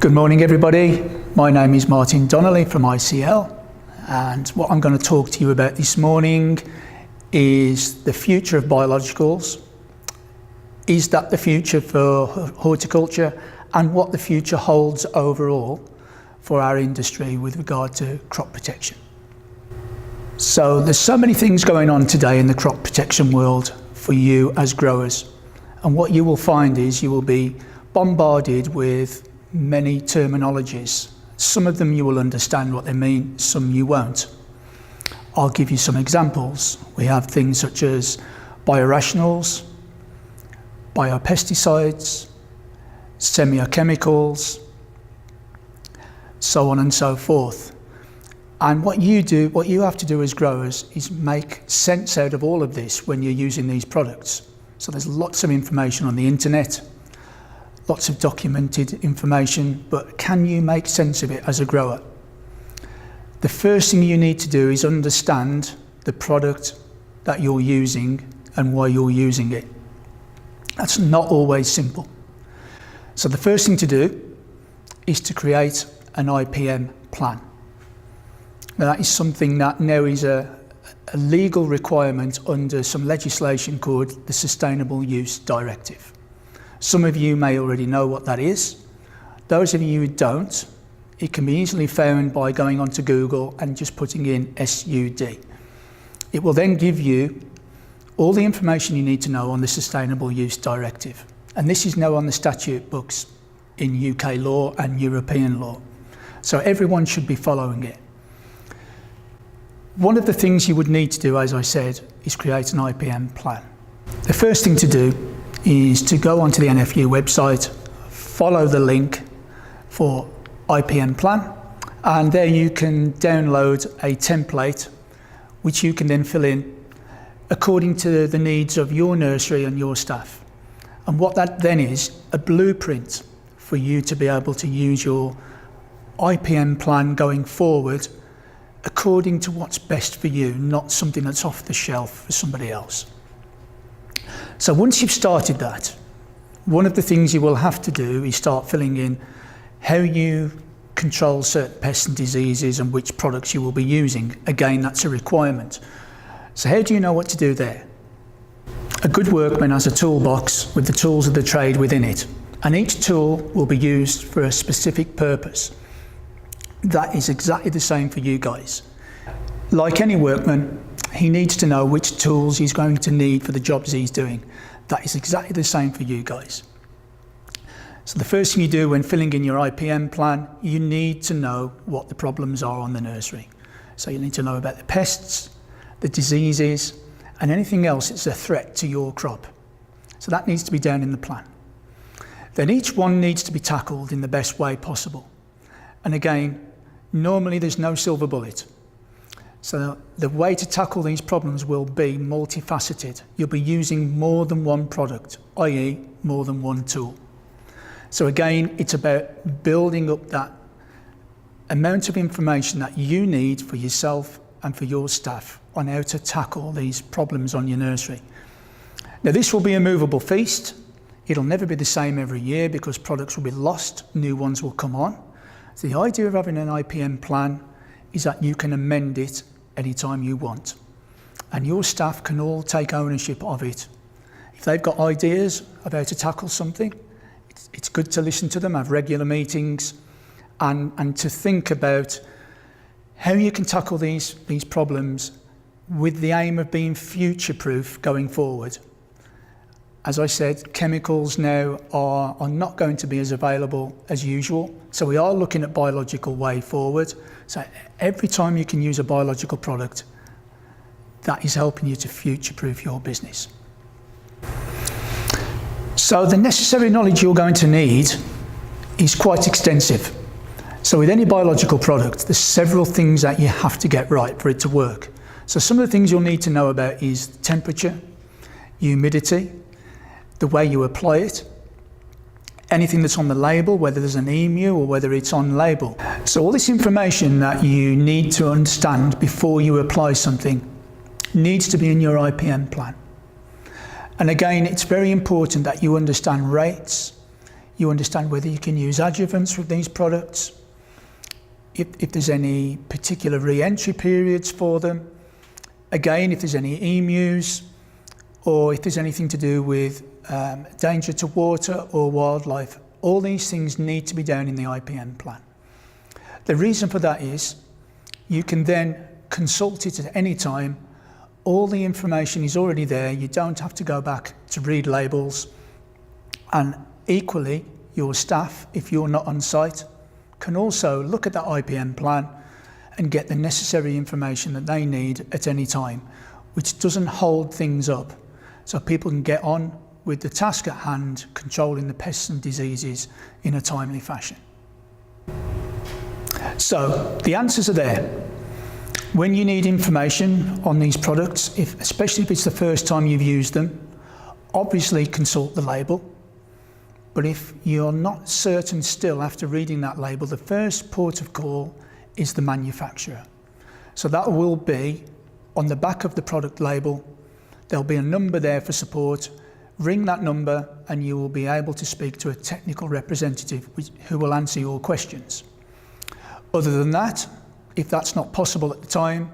Good morning, everybody. My name is Martin Donnelly from ICL, and what I'm going to talk to you about this morning is the future of biologicals. Is that the future for horticulture, and what the future holds overall for our industry with regard to crop protection? So there's so many things going on today in the crop protection world for you as growers, and what you will find is you will be bombarded with many terminologies. Some of them you will understand what they mean, some you won't. I'll give you some examples. We have things such as biorationals, biopesticides, semiochemicals, so on and so forth. And what you have to do as growers is make sense out of all of this when you're using these products. So there's lots of information on the internet, lots of documented information, but can you make sense of it as a grower? The first thing you need to do is understand the product that you're using and why you're using it. That's not always simple. So the first thing to do is to create an IPM plan. Now that is something that now is a legal requirement under some legislation called the Sustainable Use Directive. Some of you may already know what that is. Those of you who don't, it can be easily found by going onto Google and just putting in SUD. It will then give you all the information you need to know on the Sustainable Use Directive. And this is now on the statute books in UK law and European law. So everyone should be following it. One of the things you would need to do, as I said, is create an IPM plan. The first thing to do is to go onto the NFU website, follow the link for IPM plan, and there you can download a template which you can then fill in according to the needs of your nursery and your staff. And what that then is, a blueprint for you to be able to use your IPM plan going forward according to what's best for you, not something that's off the shelf for somebody else. So once you've started that, one of the things you will have to do is start filling in how you control certain pests and diseases and which products you will be using. Again, that's a requirement. So how do you know what to do there? A good workman has a toolbox with the tools of the trade within it, and each tool will be used for a specific purpose. That is exactly the same for you guys. Like any workman, he needs to know which tools he's going to need for the jobs he's doing. That is exactly the same for you guys. So the first thing you do when filling in your IPM plan, you need to know what the problems are on the nursery. So you need to know about the pests, the diseases, and anything else that's a threat to your crop. So that needs to be down in the plan. Then each one needs to be tackled in the best way possible. And again, normally there's no silver bullet. So the way to tackle these problems will be multifaceted. You'll be using more than one product, i.e. more than one tool. So again, it's about building up that amount of information that you need for yourself and for your staff on how to tackle these problems on your nursery. Now this will be a movable feast. It'll never be the same every year because products will be lost, new ones will come on. So the idea of having an IPM plan is that you can amend it anytime you want. And your staff can all take ownership of it. If they've got ideas of how to tackle something, it's good to listen to them, have regular meetings, and to think about how you can tackle these problems with the aim of being future-proof going forward. As I said, chemicals now are not going to be as available as usual. So we are looking at biological way forward. So every time you can use a biological product, that is helping you to future-proof your business. So the necessary knowledge you're going to need is quite extensive. So with any biological product, there's several things that you have to get right for it to work. So some of the things you'll need to know about is temperature, humidity, the way you apply it, anything that's on the label, whether there's an emu or whether it's on label. So all this information that you need to understand before you apply something needs to be in your IPM plan. And again, it's very important that you understand rates, You understand whether you can use adjuvants with these products, if there's any particular re-entry periods for them, again, if there's any emus, or if there's anything to do with danger to water or wildlife. All these things need to be down in the IPM plan. The reason for that is you can then consult it at any time. All the information is already there. You don't have to go back to read labels. And equally, your staff, if you're not on site, can also look at that IPM plan and get the necessary information that they need at any time, which doesn't hold things up. So people can get on with the task at hand, controlling the pests and diseases in a timely fashion. So the answers are there. When you need information on these products, especially if it's the first time you've used them, obviously consult the label. But if you're not certain still after reading that label, the first port of call is the manufacturer. So that will be on the back of the product label. There'll be a number there for support. Ring that number and you will be able to speak to a technical representative who will answer your questions. Other than that, if that's not possible at the time,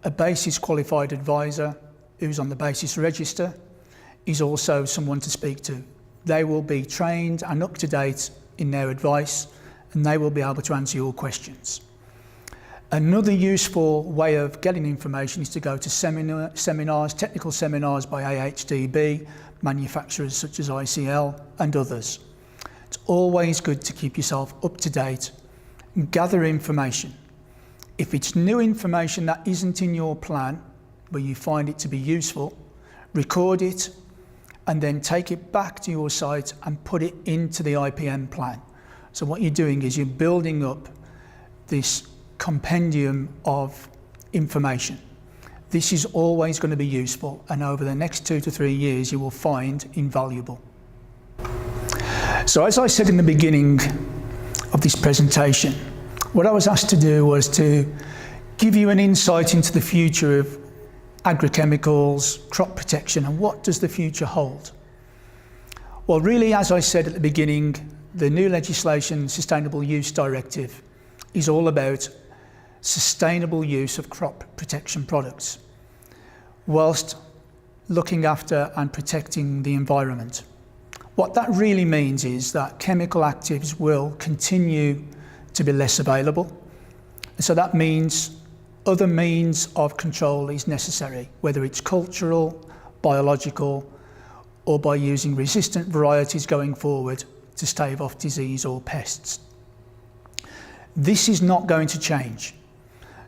a BASIS qualified advisor who's on the BASIS register is also someone to speak to. They will be trained and up to date in their advice, and they will be able to answer your questions. Another useful way of getting information is to go to seminars, technical seminars by AHDB, manufacturers such as ICL and others. It's always good to keep yourself up to date and gather information. If it's new information that isn't in your plan, where you find it to be useful, record it and then take it back to your site and put it into the IPM plan. So what you're doing is you're building up this compendium of information. This is always going to be useful, and over the next 2 to 3 years you will find invaluable. So as I said in the beginning of this presentation, what I was asked to do was to give you an insight into the future of agrochemicals, crop protection, and what does the future hold? Well, really, as I said at the beginning, the new legislation, Sustainable Use Directive, is all about sustainable use of crop protection products, whilst looking after and protecting the environment. What that really means is that chemical actives will continue to be less available. So that means other means of control is necessary, whether it's cultural, biological, or by using resistant varieties going forward to stave off disease or pests. This is not going to change.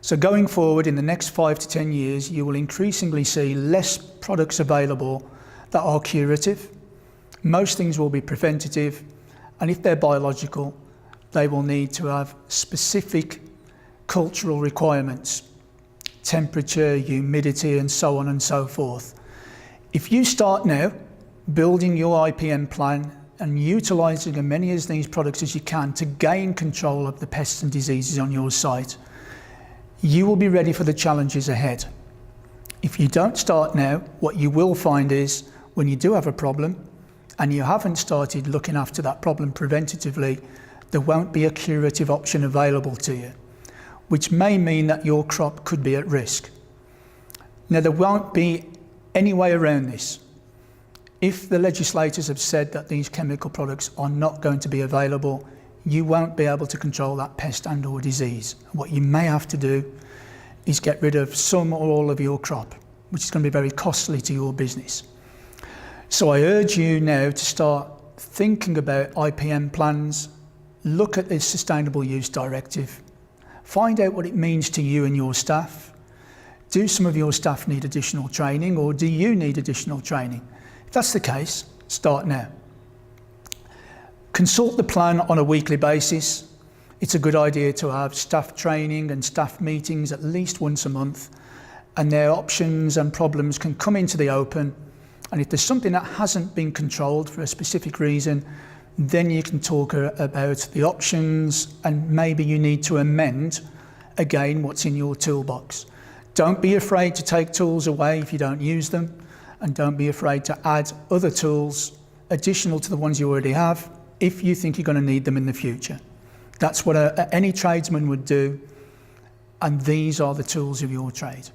So going forward in the next 5 to 10 years, you will increasingly see less products available that are curative. Most things will be preventative, and if they're biological, they will need to have specific cultural requirements, temperature, humidity, and so on and so forth. If you start now building your IPM plan and utilising as many of these products as you can to gain control of the pests and diseases on your site, you will be ready for the challenges ahead. If you don't start now, what you will find is when you do have a problem and you haven't started looking after that problem preventatively, there won't be a curative option available to you, which may mean that your crop could be at risk. Now, there won't be any way around this. If the legislators have said that these chemical products are not going to be available, you won't be able to control that pest and or disease. What you may have to do is get rid of some or all of your crop, which is going to be very costly to your business. So I urge you now to start thinking about IPM plans, look at this Sustainable Use Directive, find out what it means to you and your staff. Do some of your staff need additional training, or do you need additional training? If that's the case, start now. Consult the plan on a weekly basis. It's a good idea to have staff training and staff meetings at least once a month, and their options and problems can come into the open. And if there's something that hasn't been controlled for a specific reason, then you can talk about the options, and maybe you need to amend again what's in your toolbox. Don't be afraid to take tools away if you don't use them, and don't be afraid to add other tools additional to the ones you already have if you think you're going to need them in the future. That's what any tradesman would do, and these are the tools of your trade.